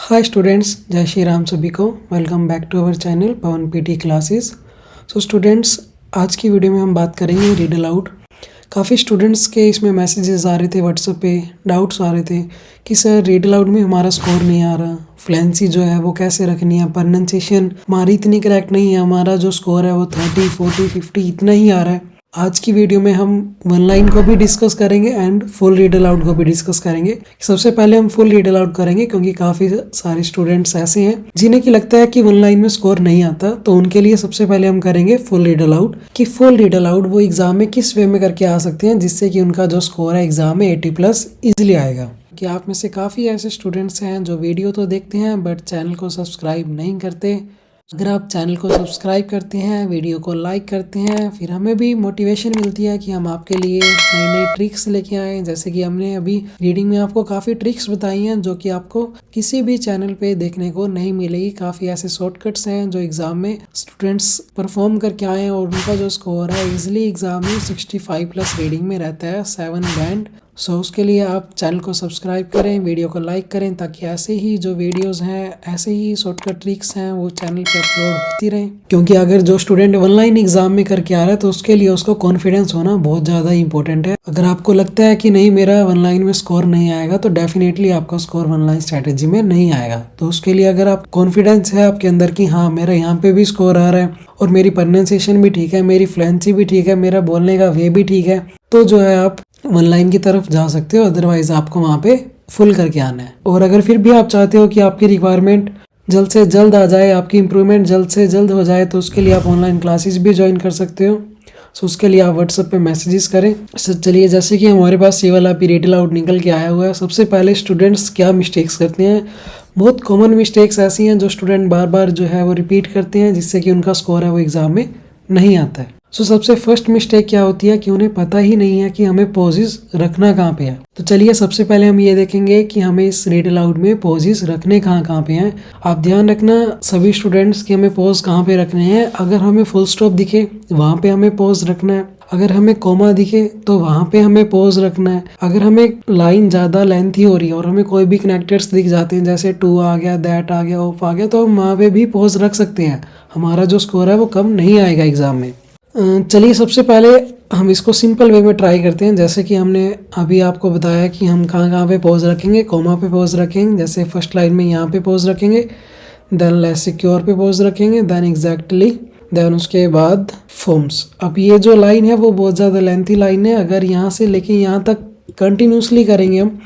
Hi students, जय श्री राम सभी को। Welcome back to our channel Pavan PT classes. So students, आज की वीडियो में हम बात करेंगे रीड अलाउड। काफ़ी स्टूडेंट्स के इसमें मैसेजेस आ रहे थे व्हाट्सएप पे, डाउट्स आ रहे थे कि सर रीड अलाउड में हमारा स्कोर नहीं आ रहा, फ्लुएंसी जो है वो कैसे रखनी है, प्रोनाउंसिएशन हमारी इतनी करेक्ट नहीं है, हमारा जो स्कोर है वो 30, 40, 50 इतना ही आ रहा है। आज की वीडियो में हम वन लाइन को भी डिस्कस करेंगे एंड फुल रीड अलाउड को भी डिस्कस करेंगे। सबसे पहले हम फुल रीड अलाउड करेंगे क्योंकि काफ़ी सारे स्टूडेंट्स ऐसे हैं जिन्हें की लगता है कि वन लाइन में स्कोर नहीं आता, तो उनके लिए सबसे पहले हम करेंगे फुल रीड अलाउड कि फुल रीड अलाउड वो एग्जाम में किस वे में करके आ सकते हैं जिससे कि उनका जो स्कोर है एग्जाम में 80+ इजिली आएगा। कि आप में से काफ़ी ऐसे स्टूडेंट्स हैं जो वीडियो तो देखते हैं बट चैनल को सब्सक्राइब नहीं करते। अगर आप चैनल को सब्सक्राइब करते हैं, वीडियो को लाइक करते हैं, फिर हमें भी मोटिवेशन मिलती है कि हम आपके लिए नई नई ट्रिक्स लेके आए। जैसे कि हमने अभी रीडिंग में आपको काफ़ी ट्रिक्स बताई हैं जो कि आपको किसी भी चैनल पे देखने को नहीं मिलेगी। काफ़ी ऐसे शॉर्टकट्स हैं जो एग्ज़ाम में स्टूडेंट्स परफॉर्म करके आए हैं और उनका जो स्कोर है इजिली एग्ज़ाम में 65+ रीडिंग में रहता है 7 बैंड। सो उसके लिए आप चैनल को सब्सक्राइब करें, वीडियो को लाइक करें ताकि ऐसे ही जो वीडियोस हैं, ऐसे ही शॉर्टकट ट्रिक्स हैं वो चैनल पे अपलोड होती रहें। क्योंकि अगर जो स्टूडेंट ऑनलाइन एग्जाम में करके आ रहा है तो उसके लिए उसको कॉन्फिडेंस होना बहुत ज़्यादा इंपॉर्टेंट है। अगर आपको लगता है कि नहीं मेरा ऑनलाइन में स्कोर नहीं आएगा तो डेफिनेटली आपका स्कोर ऑनलाइन स्ट्रैटेजी में नहीं आएगा। तो उसके लिए अगर आप कॉन्फिडेंस है आपके अंदर कि हाँ मेरा यहाँ पे भी स्कोर आ रहा है और मेरी प्रोनाउंसिएशन भी ठीक है, मेरी फ्लुएंसी भी ठीक है, मेरा बोलने का वे भी ठीक है, तो जो है आप ऑनलाइन की तरफ जा सकते हो। अदरवाइज आपको वहाँ पे फुल करके आना है। और अगर फिर भी आप चाहते हो कि आपकी रिक्वायरमेंट जल्द से जल्द आ जाए, आपकी इंप्रूवमेंट जल्द से जल्द हो जाए, तो उसके लिए आप ऑनलाइन क्लासेस भी ज्वाइन कर सकते हो। सो उसके लिए आप व्हाट्सएप पे मैसेजेस करें। चलिए, जैसे कि हमारे पास ये वाला रीड अलाउड निकल के आया हुआ है। सबसे पहले स्टूडेंट्स क्या मिस्टेक्स करते हैं, बहुत कॉमन मिस्टेक्स ऐसी हैं जो स्टूडेंट बार बार जो है वो रिपीट करते हैं जिससे कि उनका स्कोर है वो एग्ज़ाम में नहीं आता है। सो सबसे फर्स्ट मिस्टेक क्या होती है कि उन्हें पता ही नहीं है कि हमें पॉजेस रखना कहाँ पे है। तो चलिए सबसे पहले हम ये देखेंगे कि हमें इस रीड अलाउड में पॉजेस रखने कहाँ पे हैं। आप ध्यान रखना सभी स्टूडेंट्स कि हमें पॉज कहाँ पे रखने हैं। अगर हमें फुल स्टॉप दिखे वहाँ पे हमें पॉज रखना है, अगर हमें कोमा दिखे तो वहाँ पे हमें पॉज रखना है, अगर हमें लाइन ज़्यादा लेंथी हो रही है और हमें कोई भी कनेक्टर्स दिख जाते हैं जैसे टू आ गया, दैट आ गया, ऑफ आ गया, तो हम वहाँ पे भी पॉज रख सकते हैं। हमारा जो स्कोर है वो कम नहीं आएगा एग्जाम में। चलिए सबसे पहले हम इसको सिंपल वे में ट्राई करते हैं। जैसे कि हमने अभी आपको बताया कि हम कहाँ पे पॉज रखेंगे, कोमा पे पॉज रखेंगे, जैसे फर्स्ट लाइन में यहाँ पे पॉज रखेंगे, देन लेस सिक्योर पे पॉज रखेंगे, देन एग्जैक्टली, देन उसके बाद फॉर्म्स। अब ये जो लाइन है वो बहुत ज़्यादा लेंथी लाइन है। अगर यहाँ से लेके यहाँ तक कंटिन्यूसली करेंगे हम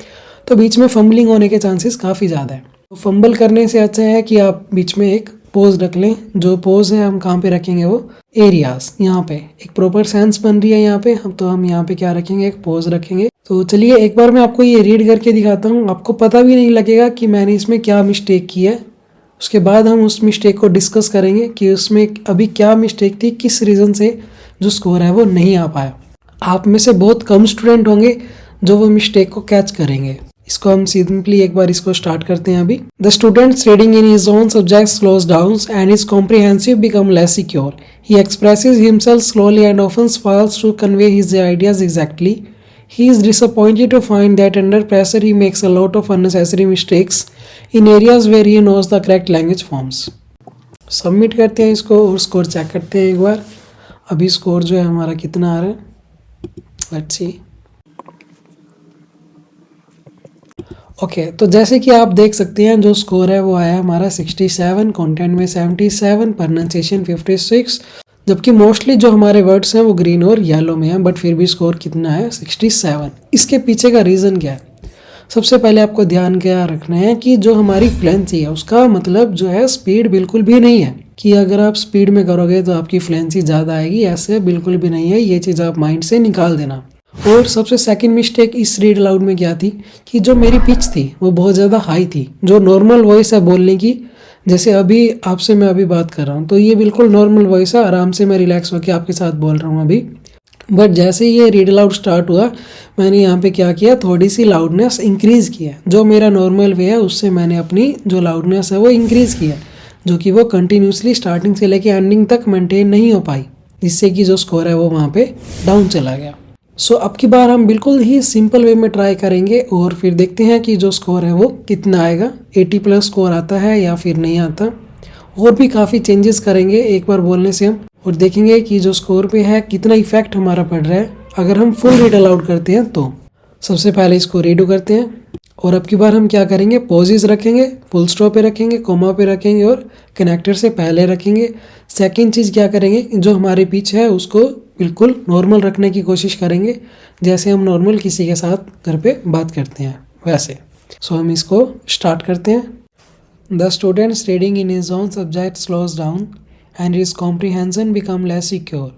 तो बीच में फंबलिंग होने के चांसेस काफ़ी ज़्यादा है। तो फंबल करने से अच्छा है कि आप बीच में एक पोज रख लें। जो पोज है हम कहाँ पे रखेंगे, वो एरियाज, यहाँ पे एक प्रॉपर सेंस बन रही है यहाँ पे हम, तो हम यहाँ पे क्या रखेंगे, एक पोज रखेंगे। तो चलिए एक बार मैं आपको ये रीड करके दिखाता हूँ, आपको पता भी नहीं लगेगा कि मैंने इसमें क्या मिस्टेक की है। उसके बाद हम उस मिस्टेक को डिस्कस करेंगे कि उसमें अभी क्या मिस्टेक थी, किस रीज़न से जो स्कोर है वो नहीं आ पाया। आप में से बहुत कम स्टूडेंट होंगे जो वो मिस्टेक को कैच करेंगे। इसको हम सिंपली एक बार इसको स्टार्ट करते हैं अभी। The students reading in his own subjects slows down and his comprehensive become less secure. He expresses himself slowly and often fails to convey his ideas exactly. He is disappointed to find that under pressure he makes a lot of unnecessary mistakes in areas where he knows the correct language forms. Submit करते हैं इसको और score check करते हैं एक बार। अभी score जो है हमारा कितना आ रहा है, लेट्स सी। ओके, तो जैसे कि आप देख सकते हैं जो स्कोर है वो आया हमारा 67, कंटेंट में 77, प्रोनाउंसिएशन 56, जबकि मोस्टली जो हमारे वर्ड्स हैं वो ग्रीन और येलो में हैं, बट फिर भी स्कोर कितना है 67। इसके पीछे का रीज़न क्या है? सबसे पहले आपको ध्यान क्या रखना है कि जो हमारी फ्लुएंसी है उसका मतलब जो है स्पीड बिल्कुल भी नहीं है कि अगर आप स्पीड में करोगे तो आपकी फ्लुएंसी ज़्यादा आएगी, ऐसे बिल्कुल भी नहीं है। ये चीज़ आप माइंड से निकाल देना। और सबसे सेकंड मिस्टेक इस रीड अलाउड में क्या थी कि जो मेरी पिच थी वो बहुत ज़्यादा हाई थी। जो नॉर्मल वॉइस है बोलने की, जैसे अभी आपसे मैं अभी बात कर रहा हूँ तो ये बिल्कुल नॉर्मल वॉइस है, आराम से मैं रिलैक्स होकर आपके साथ बोल रहा हूँ अभी। बट जैसे ये रीड अलाउड स्टार्ट हुआ मैंने यहाँ पे क्या किया, थोड़ी सी लाउडनेस इंक्रीज़ किया। जो मेरा नॉर्मल वे है उससे मैंने अपनी जो लाउडनेस है वो इंक्रीज़ किया, जो कि वो कंटिन्यूसली स्टार्टिंग से लेके एंडिंग तक मेंटेन नहीं हो पाई, जिससे कि जो स्कोर है वो वहाँ पे डाउन चला गया। सो अब की बार हम बिल्कुल ही सिंपल वे में ट्राई करेंगे और फिर देखते हैं कि जो स्कोर है वो कितना आएगा, 80 प्लस स्कोर आता है या फिर नहीं आता। और भी काफ़ी चेंजेस करेंगे एक बार बोलने से हम, और देखेंगे कि जो स्कोर पे है कितना इफेक्ट हमारा पड़ रहा है अगर हम फुल रीड अलाउड करते हैं तो। सबसे पहले इसको रीडो करते हैं और अब की बार हम क्या करेंगे, पॉजेज रखेंगे, फुल स्टॉप पे रखेंगे, कोमा पे रखेंगे और कनेक्टर से पहले रखेंगे। सेकंड चीज़ क्या करेंगे, जो हमारी पिच है उसको बिल्कुल नॉर्मल रखने की कोशिश करेंगे, जैसे हम नॉर्मल किसी के साथ घर पे बात करते हैं वैसे। सो हम इसको स्टार्ट करते हैं। The students reading in his own subject slows down and his comprehension become less secure.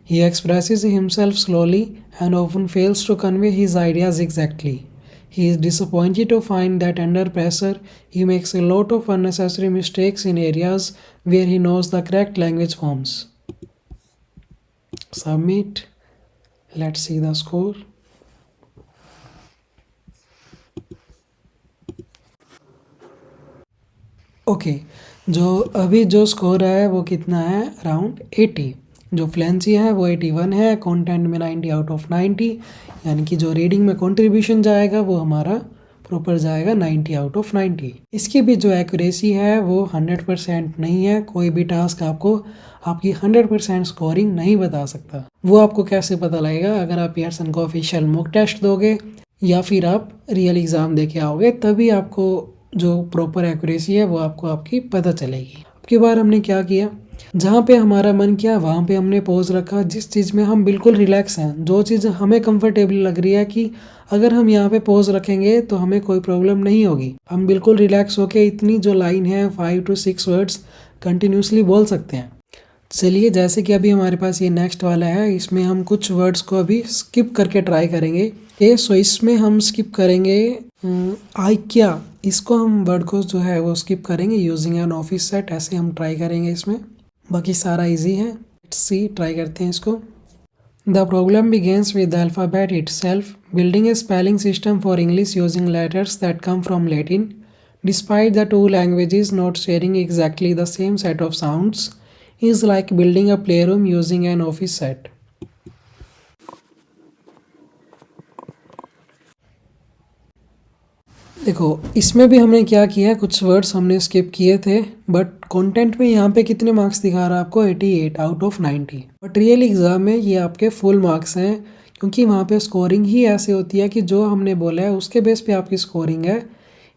He expresses himself slowly and often fails to convey his ideas exactly. He is disappointed to find that under pressure he makes a lot of unnecessary mistakes in areas where he knows the correct language forms. Submit. Let's see the score. Okay जो अभी जो score है वो कितना है, around 80। जो fluency है वो 81 है, कंटेंट में 90 आउट ऑफ 90, यानी कि जो रीडिंग में कंट्रीब्यूशन जाएगा वो हमारा प्रॉपर जाएगा 90 आउट ऑफ 90। इसकी भी जो एक्यूरेसी है वो 100% नहीं है। कोई भी टास्क आपको आपकी 100% स्कोरिंग नहीं बता सकता। वो आपको कैसे पता लगेगा, अगर आप पियर्सन का ऑफिशियल मॉक टेस्ट दोगे या फिर आप रियल एग्ज़ाम दे के आओगे, तभी आपको जो प्रॉपर एक्यूरेसी है वो आपको आपकी पता चलेगी। अब की बार हमने क्या किया, जहाँ पे हमारा मन किया वहाँ पे हमने पॉज रखा। जिस चीज़ में हम बिल्कुल रिलैक्स हैं, जो चीज़ हमें कंफर्टेबल लग रही है कि अगर हम यहाँ पे पॉज रखेंगे तो हमें कोई प्रॉब्लम नहीं होगी, हम बिल्कुल रिलैक्स होके इतनी जो लाइन है 5 to 6 वर्ड्स कंटिन्यूसली बोल सकते हैं। चलिए, जैसे कि अभी हमारे पास ये नेक्स्ट वाला है, इसमें हम कुछ वर्ड्स को अभी स्किप करके ट्राई करेंगे। सो इसमें हम स्किप करेंगे आई क्या, इसको हम वर्ड को जो है वो स्किप करेंगे यूजिंग एन ऑफिस सेट। ऐसे हम ट्राई करेंगे इसमें, बाकी सारा इजी है। लेट्स सी, ट्राई करते हैं इसको। The problem begins with the alphabet itself, building A spelling system for English using letters that come from Latin, despite the two languages not sharing exactly the same set of sounds, is like building a playroom using an office set. देखो, इसमें भी हमने क्या किया, कुछ words हमने skip किए थे, बट कंटेंट में यहाँ पे कितने मार्क्स दिखा रहा है आपको, 88 out of 90। But real exam में ये आपके फुल मार्क्स हैं, क्योंकि वहाँ पे स्कोरिंग ही ऐसे होती है कि जो हमने बोला है उसके बेस पे आपकी स्कोरिंग है।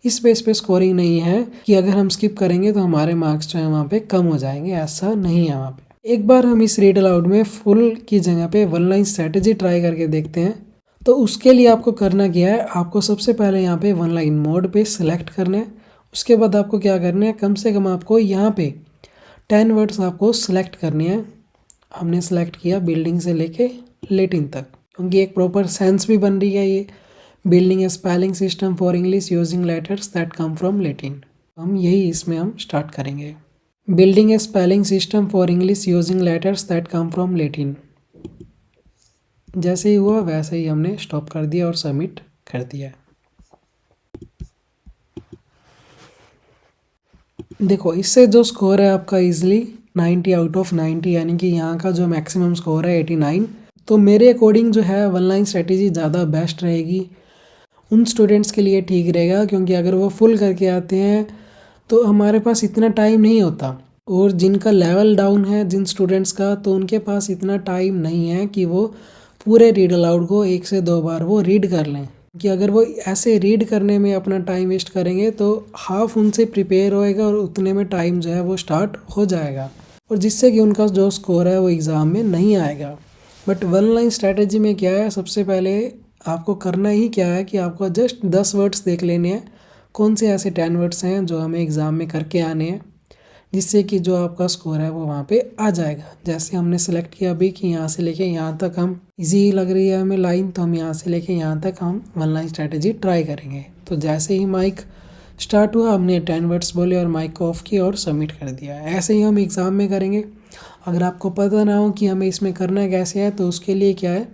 इस बेस पे स्कोरिंग नहीं है कि अगर हम स्किप करेंगे तो हमारे मार्क्स जो है वहाँ पे कम हो जाएंगे, ऐसा नहीं है वहाँ पे। एक बार हम इस रीड अलाउड में फुल की जगह पे वन लाइन स्ट्रेटेजी ट्राई करके देखते हैं। तो उसके लिए आपको करना क्या है, आपको सबसे पहले यहाँ पे वन लाइन मोड पे सिलेक्ट करना है। उसके बाद आपको क्या करना है, कम से कम आपको यहाँ पे 10 वर्ड्स आपको सिलेक्ट करने हैं। हमने सेलेक्ट किया बिल्डिंग से लेके लेटिन तक, क्योंकि एक प्रॉपर सेंस भी बन रही है ये, building A spelling system for English using letters that come from Latin. हम यही इसमें हम स्टार्ट करेंगे, building A spelling system for English using letters that come from Latin. जैसे ही हुआ वैसे ही हमने स्टॉप कर दिया और सबमिट कर दिया। देखो, इससे जो स्कोर है आपका इजीली 90 आउट ऑफ 90, यानी कि यहाँ का जो मैक्सिमम स्कोर है 89। तो मेरे अकॉर्डिंग जो है वन लाइन स्ट्रेटेजी ज़्यादा बेस्ट रहेगी, उन स्टूडेंट्स के लिए ठीक रहेगा, क्योंकि अगर वो फुल करके आते हैं तो हमारे पास इतना टाइम नहीं होता, और जिनका लेवल डाउन है जिन स्टूडेंट्स का, तो उनके पास इतना टाइम नहीं है कि वो पूरे रीड अलाउड को 1 से 2 बार वो रीड कर लें। कि अगर वो ऐसे रीड करने में अपना टाइम वेस्ट करेंगे तो हाफ उनसे प्रिपेयर होएगा और उतने में टाइम जो है वो स्टार्ट हो जाएगा, और जिससे कि उनका जो स्कोर है वो एग्ज़ाम में नहीं आएगा। बट वन लाइन स्ट्रैटेजी में क्या है, सबसे पहले आपको करना ही क्या है कि आपको जस्ट 10 वर्ड्स देख लेने हैं, कौन से ऐसे 10 वर्ड्स हैं जो हमें एग्ज़ाम में करके आने हैं, जिससे कि जो आपका स्कोर है वो वहाँ पे आ जाएगा। जैसे हमने सेलेक्ट किया अभी कि यहाँ से लेके यहाँ तक हम इजी लग रही है हमें लाइन, तो हम यहाँ से लेके यहाँ तक हम वन लाइन स्ट्रैटेजी ट्राई करेंगे। तो जैसे ही माइक स्टार्ट हुआ हमने 10 वर्ड्स बोले और माइक को ऑफ किया और सबमिट कर दिया। ऐसे ही हम एग्ज़ाम में करेंगे। अगर आपको पता ना हो कि हमें इसमें करना कैसे है, तो उसके लिए क्या है,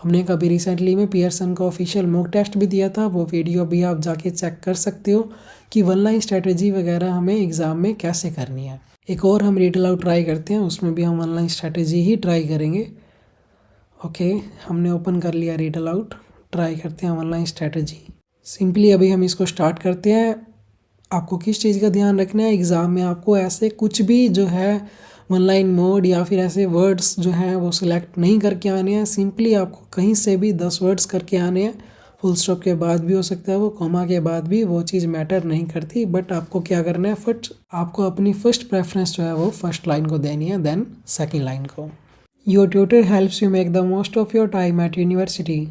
हमने कभी रिसेंटली में पियर्सन का ऑफिशियल मॉक टेस्ट भी दिया था, वो वीडियो भी आप जाके चेक कर सकते हो कि वन लाइन स्ट्रैटेजी वगैरह हमें एग्ज़ाम में कैसे करनी है। एक और हम रीड अलाउड ट्राई करते हैं, उसमें भी हम वन लाइन स्ट्रैटेजी ही ट्राई करेंगे। ओके, हमने ओपन कर लिया रीड अलाउड। ट्राई करते हैं ऑनलाइन स्ट्रेटजी। सिंपली अभी हम इसको स्टार्ट करते हैं। आपको किस चीज़ का ध्यान रखना है, एग्ज़ाम में आपको ऐसे कुछ भी जो है ऑनलाइन मोड या फिर ऐसे वर्ड्स जो हैं वो सिलेक्ट नहीं करके आने हैं। सिंपली आपको कहीं से भी 10 वर्ड्स करके आने हैं। फुल स्टॉप के बाद भी हो सकता है, वो कॉमा के बाद भी, वो चीज़ मैटर नहीं करती। बट आपको क्या करना है, आपको अपनी फर्स्ट प्रेफरेंस जो है वो फर्स्ट लाइन को देनी है, देन सेकेंड लाइन को। Your tutor helps you make the most of your time at university.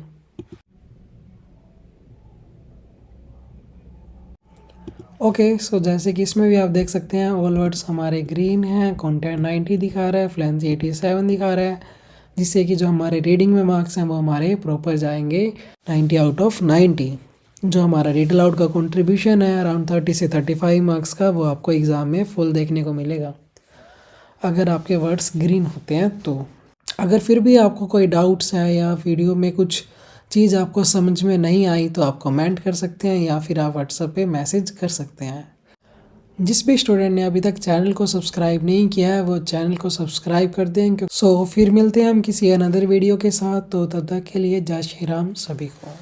Okay, so जैसे कि इसमें भी आप देख सकते हैं ऑल वर्ड्स हमारे ग्रीन हैं, कंटेंट 90 दिखा रहा है, फ्लुएंसी 87 दिखा रहा है, जिससे कि जो हमारे रीडिंग में मार्क्स हैं वो हमारे प्रॉपर जाएंगे 90 आउट ऑफ 90। जो हमारा रीड अलाउड का कंट्रीब्यूशन है अराउंड 30 से 35 मार्क्स का, वो आपको एग्ज़ाम में फुल देखने को मिलेगा अगर आपके वर्ड्स ग्रीन होते हैं तो। अगर फिर भी आपको कोई डाउट्स है या वीडियो में कुछ चीज़ आपको समझ में नहीं आई तो आप कमेंट कर सकते हैं या फिर आप व्हाट्सएप पे मैसेज कर सकते हैं। जिस भी स्टूडेंट ने अभी तक चैनल को सब्सक्राइब नहीं किया है वो चैनल को सब्सक्राइब कर दें। सो फिर मिलते हैं हम किसी अनदर वीडियो के साथ। तो तब तक के लिए जय श्री राम सभी को।